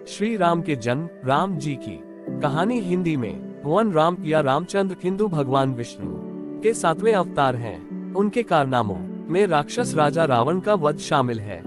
श्री राम के जन्म, राम जी की कहानी। हिंदी में भगवान राम या रामचंद्र हिंदू भगवान विष्णु के 7वें अवतार हैं। उनके कारनामों में राक्षस राजा रावण का वध शामिल है,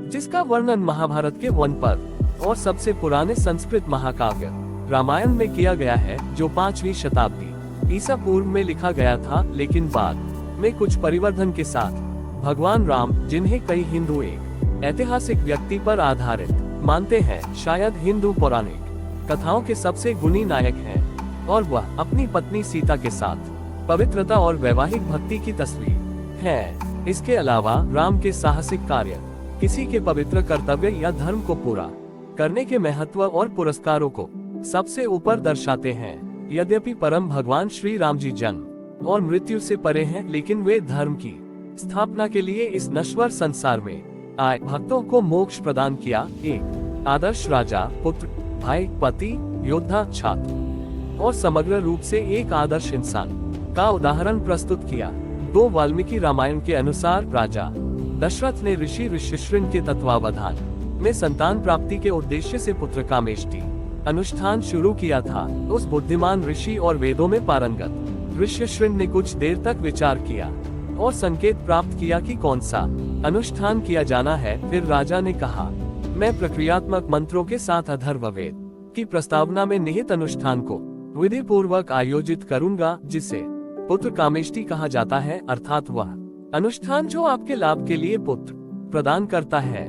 जिसका वर्णन महाभारत के वन पर्व और सबसे पुराने संस्कृत महाकाव्य रामायण में किया गया है, जो 5वीं शताब्दी ईसा पूर्व में लिखा गया था, लेकिन बाद में कुछ परिवर्तन के साथ भगवान राम, जिन्हें कई हिंदू एक ऐतिहासिक व्यक्ति पर आधारित मानते हैं, शायद हिंदू पौराणिक कथाओं के सबसे गुणी नायक हैं, और वह अपनी पत्नी सीता के साथ पवित्रता और वैवाहिक भक्ति की तस्वीर है। इसके अलावा राम के साहसिक कार्य, किसी के पवित्र कर्तव्य या धर्म को पूरा करने के महत्व और पुरस्कारों को सबसे ऊपर दर्शाते हैं। यद्यपि परम भगवान श्री राम जी जन्म और मृत्यु से परे हैं, लेकिन वे धर्म की स्थापना के लिए इस नश्वर संसार में आए भक्तों को मोक्ष प्रदान किया। एक आदर्श राजा, पुत्र, भाई, पति, योद्धा, छात्र और समग्र रूप से एक आदर्श इंसान का उदाहरण प्रस्तुत किया। 2 वाल्मीकि रामायण के अनुसार राजा दशरथ ने ऋषि ऋष्यशृंग के तत्वावधान में संतान प्राप्ति के उद्देश्य से पुत्र कामेष्टि अनुष्ठान शुरू किया था। उस बुद्धिमान ऋषि और वेदों में पारंगत ऋष्यशृंग ने कुछ देर तक विचार किया और संकेत प्राप्त किया कि कौन सा अनुष्ठान किया जाना है। फिर राजा ने कहा, मैं प्रक्रियात्मक मंत्रों के साथ अथर्ववेद की प्रस्तावना में निहित अनुष्ठान को विधि पूर्वक आयोजित करूंगा, जिसे पुत्र कामेष्टि कहा जाता है, अर्थात वह अनुष्ठान जो आपके लाभ के लिए पुत्र प्रदान करता है।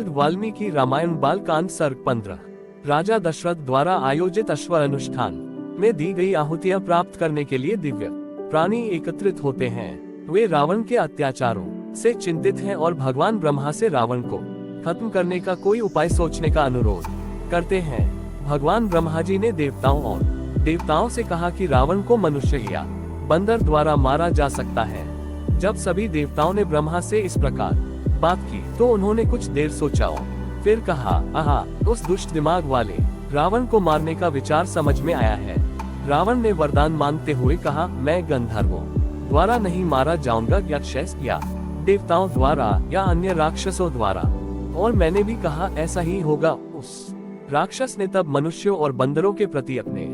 वाल्मीकि रामायण बालकांड सर्ग 15। राजा दशरथ द्वारा आयोजित अश्वर अनुष्ठान में दी गई आहुतियां प्राप्त करने के लिए दिव्य प्राणी एकत्रित होते हैं। वे रावण के अत्याचारों से चिंतित हैं और भगवान ब्रह्मा से रावण को खत्म करने का कोई उपाय सोचने का अनुरोध करते हैं। भगवान ब्रह्मा जी ने देवताओं से कहा कि रावण को मनुष्य या बंदर द्वारा मारा जा सकता है। जब सभी देवताओं ने ब्रह्मा से इस प्रकार बात की, तो उन्होंने कुछ देर सोचा और फिर कहा, आहा, उस दुष्ट दिमाग वाले रावण को मारने का विचार समझ में आया है। रावण ने वरदान मांगते हुए कहा, मैं गंधर्वों द्वारा नहीं मारा जाऊंगा, यक्षस या देवताओं द्वारा या अन्य राक्षसों द्वारा। और मैंने भी कहा, ऐसा ही होगा। उस राक्षस ने तब मनुष्यों और बंदरों के प्रति अपने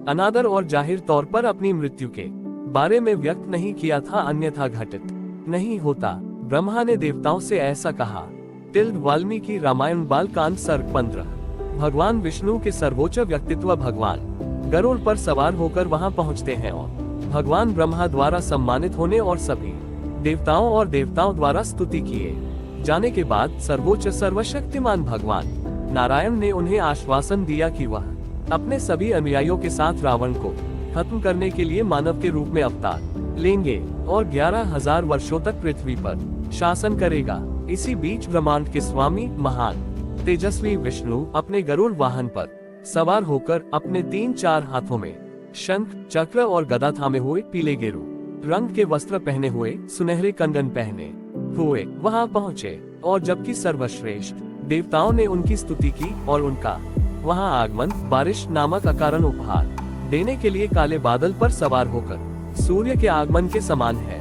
अनादर और जाहिर तौर पर अपनी मृत्यु के बारे में व्यक्त नहीं किया था, अन्यथा घटित नहीं होता। ब्रह्मा ने देवताओं से ऐसा कहा। वाल्मीकि रामायण बालकांड सर्ग 15। भगवान विष्णु के सर्वोच्च व्यक्तित्व भगवान गरुड़ पर सवार होकर वहां पहुंचते हैं और भगवान ब्रह्मा द्वारा सम्मानित होने और सभी देवताओं द्वारा स्तुति किए जाने के बाद सर्वोच्च सर्वशक्तिमान भगवान नारायण ने उन्हें आश्वासन दिया कि वह अपने सभी अनुयायियों के साथ रावण को खत्म करने के लिए मानव के रूप में अवतार लेंगे और 11,000 वर्षों तक पृथ्वी पर शासन करेगा। इसी बीच ब्रह्मांड के स्वामी महान तेजस्वी विष्णु अपने गरुड़ वाहन पर सवार होकर अपने 3-4 हाथों में शंख, चक्र और गदा थामे हुए, पीले गेरू रंग के वस्त्र पहने हुए, सुनहरे कंगन पहने हुए वहां पहुंचे। और जबकि सर्वश्रेष्ठ देवताओं ने उनकी स्तुति की और उनका वहां आगमन बारिश नामक अकारण उपहार देने के लिए काले बादल पर सवार होकर सूर्य के आगमन के समान है।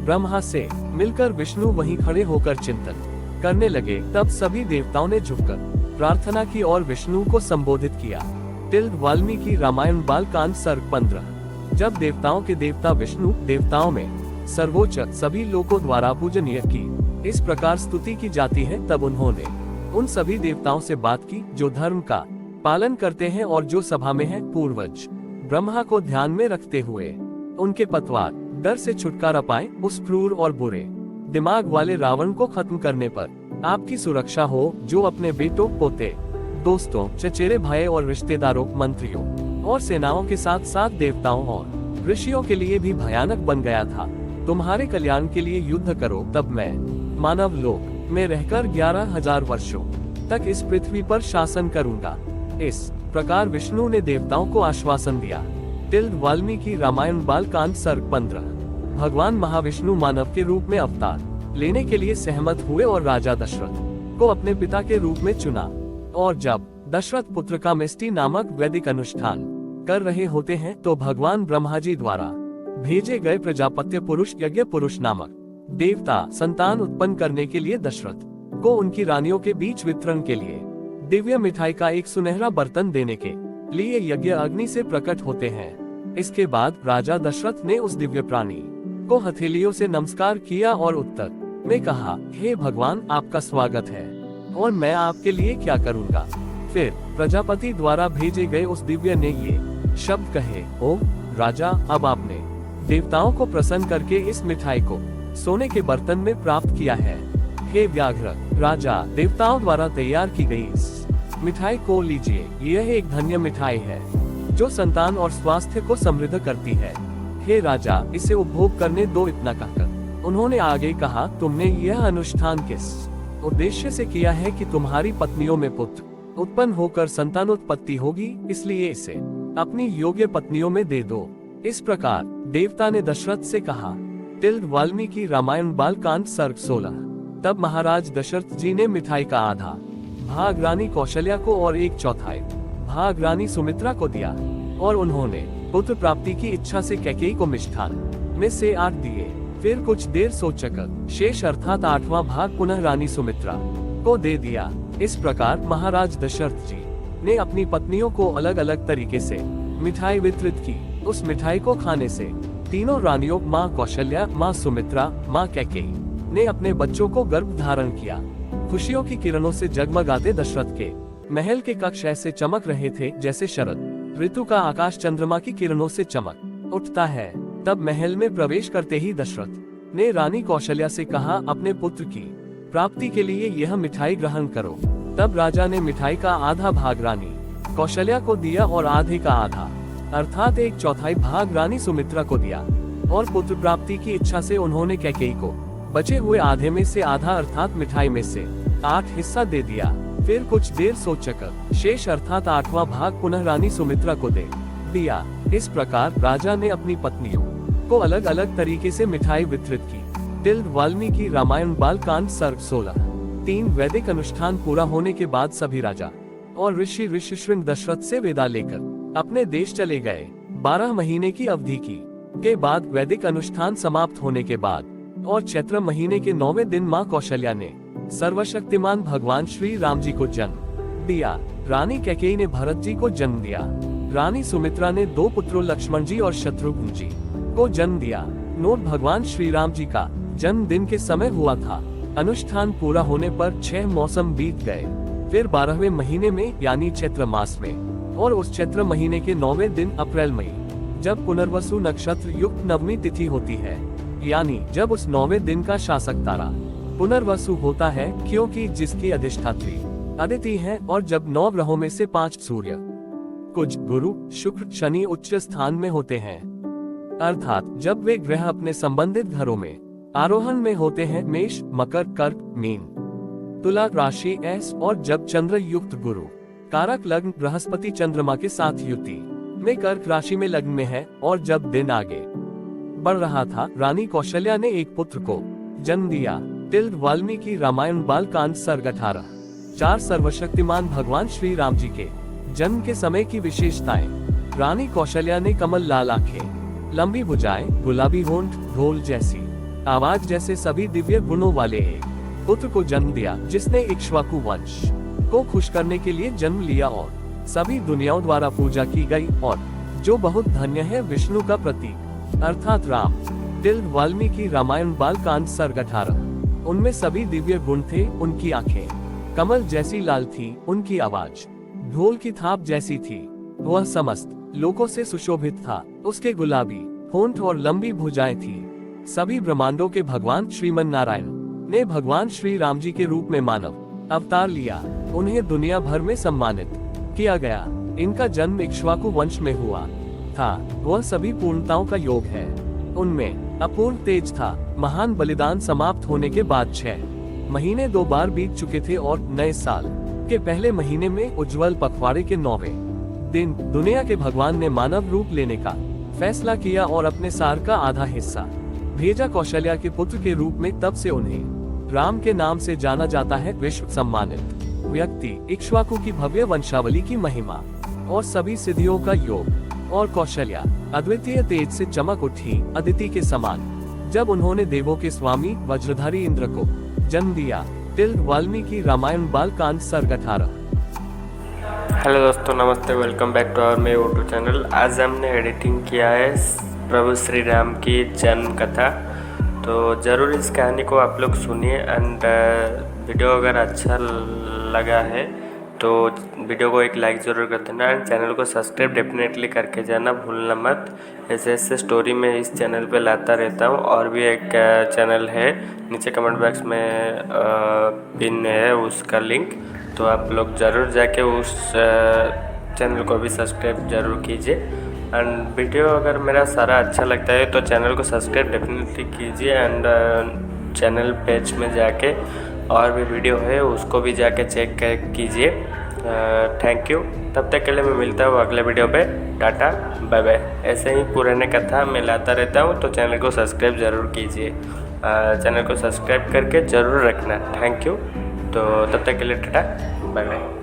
ब्रह्मा से मिलकर विष्णु वहीं खड़े होकर चिंतन करने लगे। तब सभी देवताओं ने झुककर प्रार्थना की और विष्णु को संबोधित किया। वाल्मीकि रामायण बालकांड सर्ग 15। जब देवताओं के देवता विष्णु, देवताओं में सर्वोच्च, सभी लोगों द्वारा पूजनीय की इस प्रकार स्तुति की जाती है, तब उन्होंने उन सभी देवताओं से बात की जो धर्म का पालन करते हैं और जो सभा में है। पूर्वज ब्रह्मा को ध्यान में रखते हुए उनके पतवार डर से छुटकारा पाए, उस क्रूर और बुरे दिमाग वाले रावण को खत्म करने पर आपकी सुरक्षा हो, जो अपने बेटों, पोते, दोस्तों, चचेरे भाई और रिश्तेदारों, मंत्रियों और सेनाओं के साथ साथ देवताओं और ऋषियों के लिए भी भयानक बन गया था। तुम्हारे कल्याण के लिए युद्ध करो, तब मैं मानव लोक में रहकर 11,000 वर्षों तक इस पृथ्वी पर शासन करूंगा। इस प्रकार विष्णु ने देवताओं को आश्वासन दिया। वाल्मीकि रामायण बालकांड सर्ग 15। भगवान महाविष्णु मानव के रूप में अवतार लेने के लिए सहमत हुए और राजा दशरथ को अपने पिता के रूप में चुना। और जब दशरथ पुत्र कामेष्टि नामक वैदिक अनुष्ठान कर रहे होते हैं, तो भगवान ब्रह्मा जी द्वारा भेजे गए प्रजापत्य पुरुष यज्ञ पुरुष नामक देवता संतान उत्पन्न करने के लिए दशरथ को उनकी रानियों के बीच वितरण के लिए दिव्य मिठाई का एक सुनहरा बर्तन देने के लिए यज्ञ अग्नि से प्रकट होते हैं। इसके बाद राजा दशरथ ने उस दिव्य प्राणी को हथेलियों से नमस्कार किया और उत्तर में कहा, हे भगवान, आपका स्वागत है और मैं आपके लिए क्या करूँगा। फिर प्रजापति द्वारा भेजे गए उस दिव्य ने ये शब्द कहे, ओ राजा, अब आपने देवताओं को प्रसन्न करके इस मिठाई को सोने के बर्तन में प्राप्त किया है। हे व्याघ्र राजा, देवताओं द्वारा तैयार की गई इस मिठाई को लीजिए। यह एक धन्य मिठाई है जो संतान और स्वास्थ्य को समृद्ध करती है। हे राजा, इसे उपभोग करने दो। इतना कहकर उन्होंने आगे कहा, तुमने यह अनुष्ठान किस उद्देश्य से किया है कि तुम्हारी पत्नियों में पुत्र उत्पन्न होकर संतानोत्पत्ति होगी, इसलिए इसे अपनी योग्य पत्नियों में दे दो। इस प्रकार देवता ने दशरथ से कहा। वाल्मीकि रामायण बालकांड सर्ग 16। तब महाराज दशरथ जी ने मिठाई का आधा भाग रानी कौशल्या को और 1/4 भाग रानी सुमित्रा को दिया और उन्होंने पुत्र प्राप्ति की इच्छा से कैकेयी को मिष्ठान में से 8 दिए। फिर कुछ देर सोचकर शेष अर्थात 8वां भाग पुनः रानी सुमित्रा को दे दिया। इस प्रकार महाराज दशरथ जी ने अपनी पत्नियों को अलग अलग तरीके से मिठाई वितरित की। उस मिठाई को खाने से तीनों रानियों माँ कौशल्या, माँ सुमित्रा, माँ कैकेयी ने अपने बच्चों को गर्भ धारण किया। खुशियों की किरणों से जगमगाते दशरथ के महल के कक्ष ऐसे चमक रहे थे जैसे शरद ऋतु का आकाश चंद्रमा की किरणों से चमक उठता है। तब महल में प्रवेश करते ही दशरथ ने रानी कौशल्या से कहा, अपने पुत्र की प्राप्ति के लिए यह मिठाई ग्रहण करो। तब राजा ने मिठाई का आधा भाग रानी कौशल्या को दिया और आधे का आधा अर्थात 1/4 भाग रानी सुमित्रा को दिया और पुत्र प्राप्ति की इच्छा से उन्होंने कैकेयी को बचे हुए आधे में से आधा अर्थात मिठाई में से 8 हिस्सा दे दिया। फिर कुछ देर सोचकर शेष अर्थात 8वां भाग पुनः रानी सुमित्रा को दे दिया। इस प्रकार राजा ने अपनी पत्नियों को अलग अलग तरीके से मिठाई वितरित की। वाल्मीकि रामायण बालकांड सर्ग 16। 3 वैदिक अनुष्ठान पूरा होने के बाद सभी राजा और ऋषि ऋषिशृंग दशरथ से विदा लेकर अपने देश चले गए। 12 महीने की अवधि के बाद वैदिक अनुष्ठान समाप्त होने के बाद और चैत्र महीने के 9वें दिन माँ कौशल्या ने सर्वशक्तिमान भगवान श्री राम जी को जन्म दिया। रानी कैकेयी ने भरत जी को जन्म दिया। रानी सुमित्रा ने 2 पुत्रों लक्ष्मण जी और शत्रुघ्न जी को जन्म दिया। भगवान श्री राम जी का जन्मदिन के समय हुआ था। अनुष्ठान पूरा होने पर 6 मौसम बीत गए। फिर 12वें महीने में यानी चैत्र मास में और उस चैत्र महीने के 9वें दिन अप्रैल मई जब पुनर्वसु नक्षत्र युक्त नवमी तिथि होती है, यानी जब उस 9वें दिन का शासक तारा पुनर्वसु होता है, क्योंकि जिसकी अधिष्ठात्री अदिति है, और जब 9 ग्रहों में से 5 सूर्य, कुज, गुरु, शुक्र, शनि उच्च स्थान में होते हैं, अर्थात जब वे ग्रह अपने संबंधित घरों में आरोहण में होते हैं, मेष, मकर, कर्क, मीन, तुला राशि एस, और जब चंद्र युक्त गुरु कारक लग्न बृहस्पति चंद्रमा के साथ युति में कर्क राशि में लग्न में है, और जब दिन आगे बढ़ रहा था, रानी कौशल्या ने एक पुत्र को जन्म दिया। वाल्मीकि रामायण बालकांड सर्ग 18। 4 सर्वशक्तिमान भगवान श्री राम जी के जन्म के समय की विशेषताएं। रानी कौशल्या ने कमल लाल आंखें, लंबी भुजाएं, गुलाबी होंठ, ढोल जैसी आवाज जैसे सभी दिव्य गुणों वाले एक पुत्र को जन्म दिया, जिसने इक्ष्वाकु वंश को खुश करने के लिए जन्म लिया और सभी दुनियाओं द्वारा पूजा की गई, और जो बहुत धन्य है, विष्णु का प्रतीक अर्थात राम। वाल्मीकि रामायण बालकांड सर्ग 18। उनमें सभी दिव्य गुण थे। उनकी आंखें कमल जैसी लाल थी, उनकी आवाज ढोल की थाप जैसी थी, वह समस्त लोकों से सुशोभित था। उसके गुलाबी होंठ और लंबी भुजाएं थी। सभी ब्रह्मांडों के भगवान श्रीमन नारायण ने भगवान श्री राम जी के रूप में मानव अवतार लिया। उन्हें दुनिया भर में सम्मानित किया गया। इनका जन्म इक्ष्वाकु वंश में हुआ था। वह सभी पूर्णताओं का योग है। उनमें अपूर्व तेज था। महान बलिदान समाप्त होने के बाद 6 महीने 2 बार बीत चुके थे, और नए साल के पहले महीने में उज्जवल पखवाड़े के 9वें दिन दुनिया के भगवान ने मानव रूप लेने का फैसला किया और अपने सार का आधा हिस्सा भेजा कौशल्या के पुत्र के रूप में। तब से उन्हें राम के नाम से जाना जाता है। विश्व सम्मानित व्यक्ति, इक्ष्वाकु की भव्य वंशावली की महिमा और सभी सिद्धियों का योग, और कौशल्या अद्वितीय तेज से चमक उठी, अदिति के समान, जब उन्होंने देवों के स्वामी वज्रधारी इंद्र को जन्म दिया। वाल्मीकि रामायण बालकांड सर्ग 18। हेलो दोस्तों, नमस्ते। वेलकम बैक टू आवर मेरे यूट्यूब चैनल। आज हमने एडिटिंग किया है प्रभु श्री राम की जन्म कथा। तो ज़रूर इस कहानी को आप लोग सुनिए एंड वीडियो अगर अच्छा लगा है तो वीडियो को एक लाइक ज़रूर कर देना एंड चैनल को सब्सक्राइब डेफिनेटली करके जाना भूलना मत। ऐसे ऐसे स्टोरी मैं इस चैनल पे लाता रहता हूँ। और भी एक चैनल है, नीचे कमेंट बॉक्स में पिन है उसका लिंक, तो आप लोग ज़रूर जाके उस चैनल को भी सब्सक्राइब ज़रूर कीजिए। एंड वीडियो अगर मेरा सारा अच्छा लगता है तो चैनल को सब्सक्राइब डेफिनेटली कीजिए एंड चैनल पेज में जाके और भी वीडियो है उसको भी जाके चेक कीजिए। Thank you. तब तक के लिए मैं मिलता हूँ अगले वीडियो पे। Tata, bye bye. ऐसे ही पुराने कथा मैं लाता रहता हूँ, तो चैनल को सब्सक्राइब ज़रूर कीजिए। चैनल को सब्सक्राइब करके ज़रूर रखना। Thank you. तो तब तक के लिए टाटा, बाय बाय।